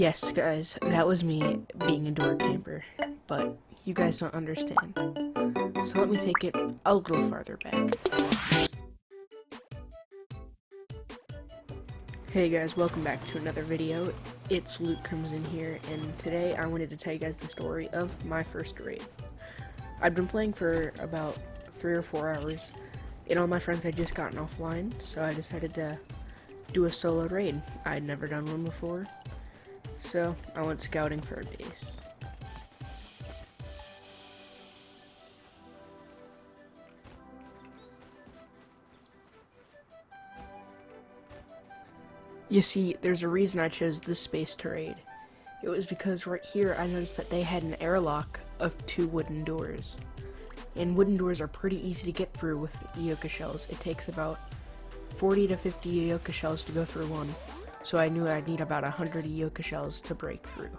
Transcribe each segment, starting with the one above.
Yes, guys, that was me being a door camper, but you guys don't understand. So let me take it a little farther back. Hey guys, welcome back to another video. It's Luke Crimson here, and today I wanted to tell you guys the story of my first raid. I've been playing for about 3 or 4 hours, and all my friends had just gotten offline, so I decided to do a solo raid. I'd never done one before, so I went scouting for a base. You see, there's a reason I chose this space to raid. It was because right here I noticed that they had an airlock of 2 wooden doors. And wooden doors are pretty easy to get through with Eoka shells. It takes about 40 to 50 Eoka shells to go through one. So I knew I'd need about 100 Eoka shells to break through.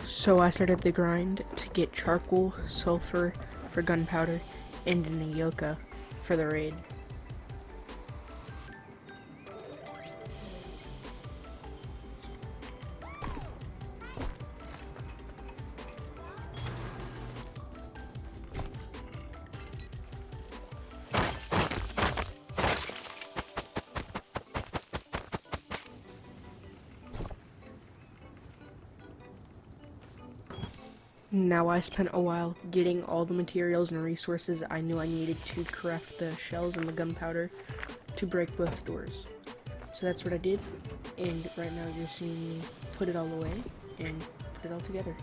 So I started the grind to get charcoal, sulfur for gunpowder, and an Eoka for the raid. Now I spent a while getting all the materials and resources I knew I needed to craft the shells and the gunpowder to break both doors. So that's what I did, and right now you're seeing me put it all away and put it all together.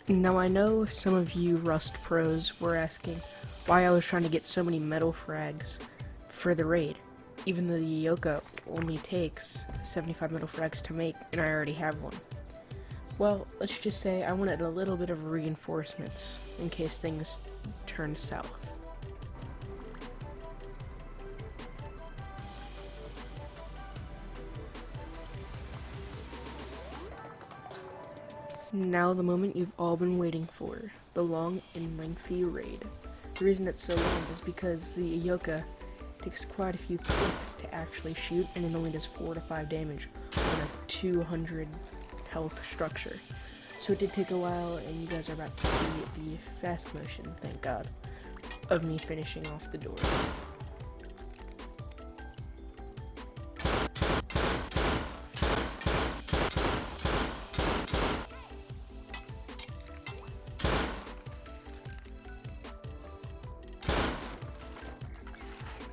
Now I know some of you Rust pros were asking why I was trying to get so many metal frags for the raid, even though the Eoka only takes 75 metal frags to make and I already have one. Well, let's just say I wanted a little bit of reinforcements in case things turned south. Now the moment you've all been waiting for, the long and lengthy raid. The reason it's so long is because the Eoka takes quite a few clicks to actually shoot, and it only does 4 to 5 damage on a 200 health structure. So it did take a while, and you guys are about to see the fast motion, thank God, of me finishing off the door.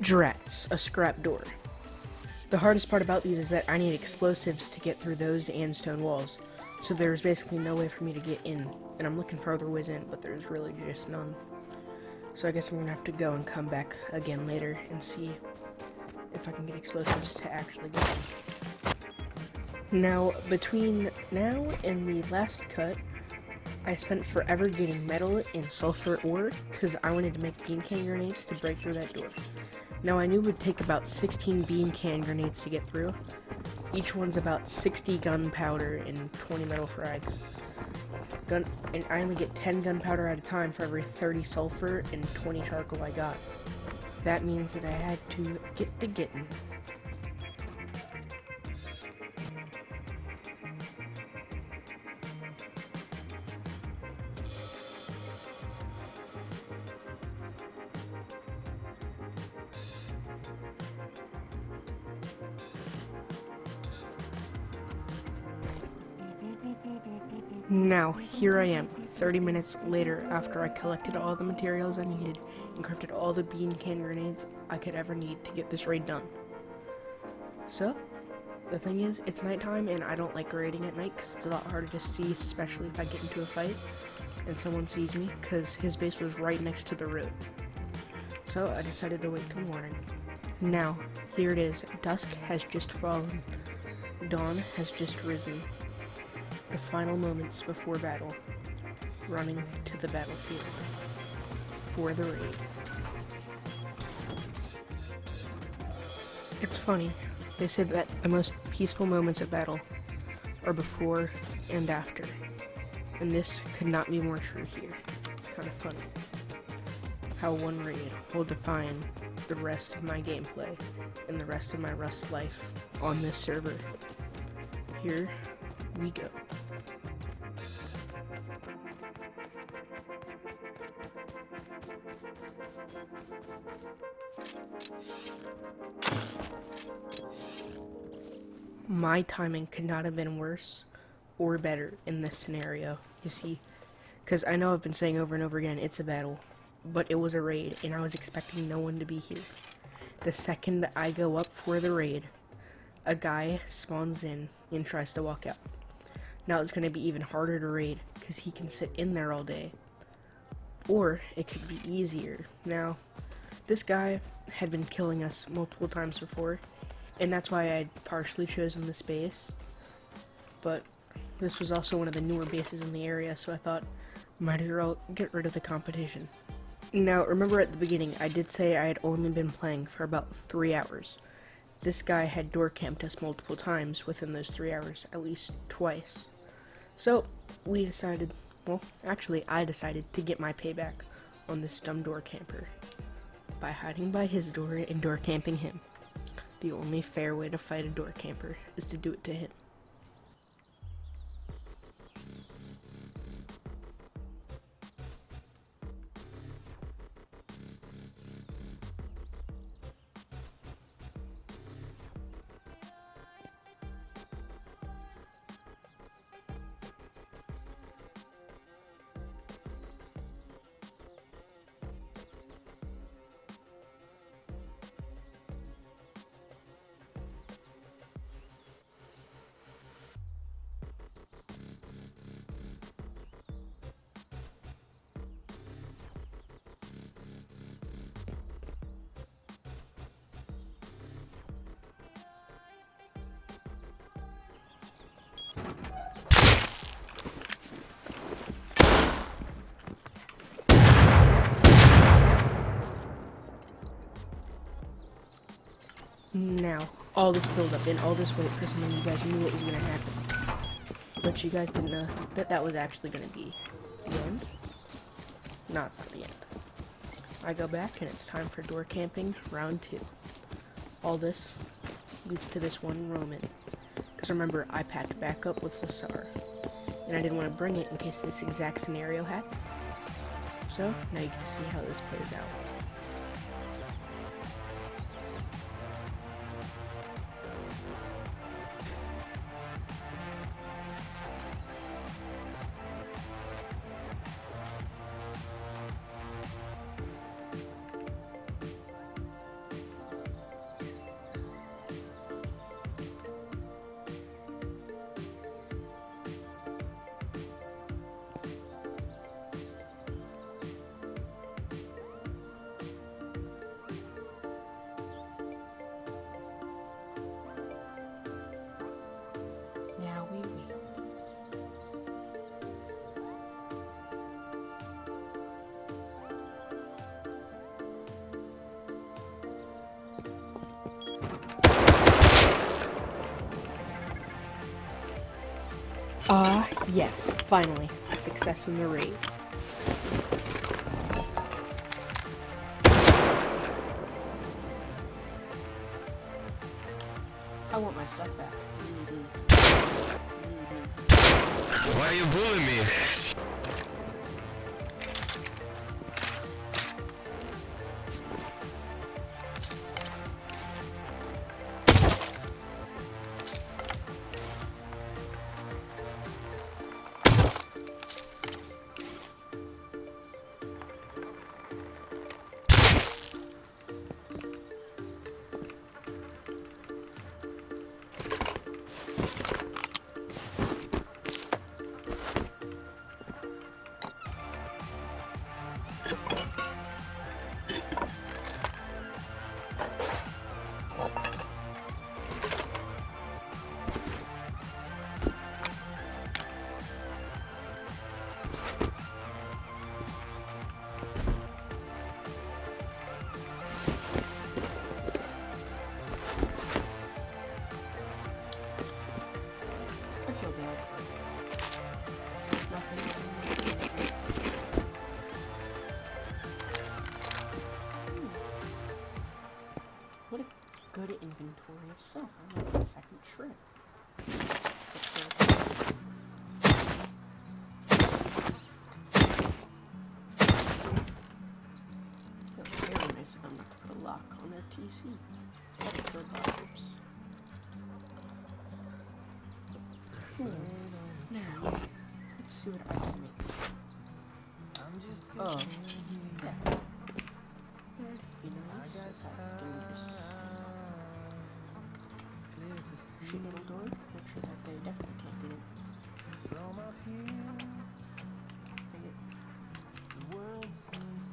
Drats, a scrap door. The hardest part about these is that I need explosives to get through those and stone walls, so there's basically no way for me to get in, and I'm looking for other ways in, but there's really just none. So I guess I'm gonna have to go and come back again later and see if I can get explosives to actually get in. Now, between now and the last cut, I spent forever getting metal and sulfur ore because I wanted to make bean can grenades to break through that door. Now I knew it would take about 16 bean can grenades to get through. Each one's about 60 gunpowder and 20 metal frags. And I only get 10 gunpowder at a time for every 30 sulfur and 20 charcoal I got. That means that I had to get to getting. Now, here I am, 30 minutes later after I collected all the materials I needed and crafted all the bean can grenades I could ever need to get this raid done. So, the thing is, it's nighttime and I don't like raiding at night because it's a lot harder to see, especially if I get into a fight and someone sees me, because his base was right next to the road. So I decided to wait till morning. Now, here it is. Dusk has just fallen. Dawn has just risen. The final moments before battle, running to the battlefield for the raid. It's funny, they said that the most peaceful moments of battle are before and after. And this could not be more true here. It's kind of funny how one raid will define the rest of my gameplay and the rest of my Rust life on this server. Here we go. My timing could not have been worse or better in this scenario, you see, because I know I've been saying over and over again, it's a battle, but it was a raid, and I was expecting no one to be here. The second I go up for the raid, a guy spawns in and tries to walk out. Now it's going to be even harder to raid, because he can sit in there all day. Or it could be easier. Now, this guy had been killing us multiple times before, and that's why I'd partially chosen this base. But this was also one of the newer bases in the area, so I thought, might as well get rid of the competition. Now, remember at the beginning, I did say I had only been playing for about 3 hours. This guy had door camped us multiple times within those 3 hours, at least twice. So, we decided, well, actually, I decided to get my payback on this dumb door camper by hiding by his door and door camping him. The only fair way to fight a door camper is to do it to him. Now, all this build-up and all this wait for something you guys knew what was going to happen. But you guys didn't know that that was actually going to be the end. No, it's not the end. I go back and it's time for door camping round 2. All this leads to this one Roman. Because remember, I packed back up with Lassar. And I didn't want to bring it in case this exact scenario happened. So, now you can see how this plays out. Now we wait. Yes, finally, a success in the raid. I want my stuff back. Why are you bullying me? myself on my second trip. It was very nice of them to put a lock on their TC. Now, let's see what I can make. Oh, yeah. That'd be nice if I can just shoot little door, make sure that they definitely can't get in. Bring it. What is this?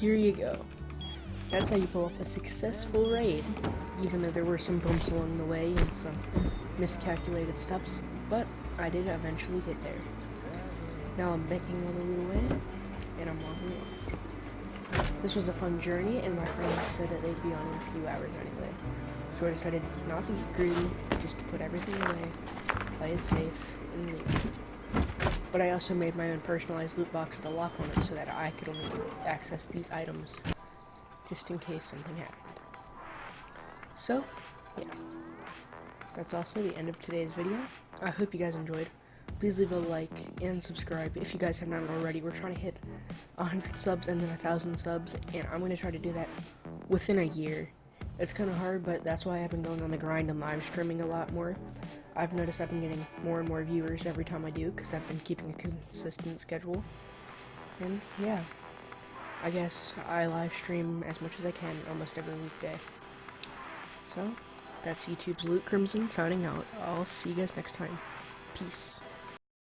Here you go. That's how you pull off a successful raid, even though there were some bumps along the way and some miscalculated steps, but I did eventually get there. Now I'm making all the way, and I'm walking off. This was a fun journey, and my friends said that they'd be on in a few hours anyway, so I decided not to get greedy, just to put everything away, play it safe, and leave. But I also made my own personalized loot box with a lock on it so that I could only access these items just in case something happened. So, yeah. That's also the end of today's video. I hope you guys enjoyed. Please leave a like and subscribe if you guys have not already. We're trying to hit 100 subs and then 1,000 subs, and I'm going to try to do that within a year. It's kind of hard, but that's why I've been going on the grind and live streaming a lot more. I've noticed I've been getting more and more viewers every time I do, because I've been keeping a consistent schedule. And yeah, I guess I live stream as much as I can almost every weekday. So, that's YouTube's Loot Crimson signing out. I'll see you guys next time. Peace.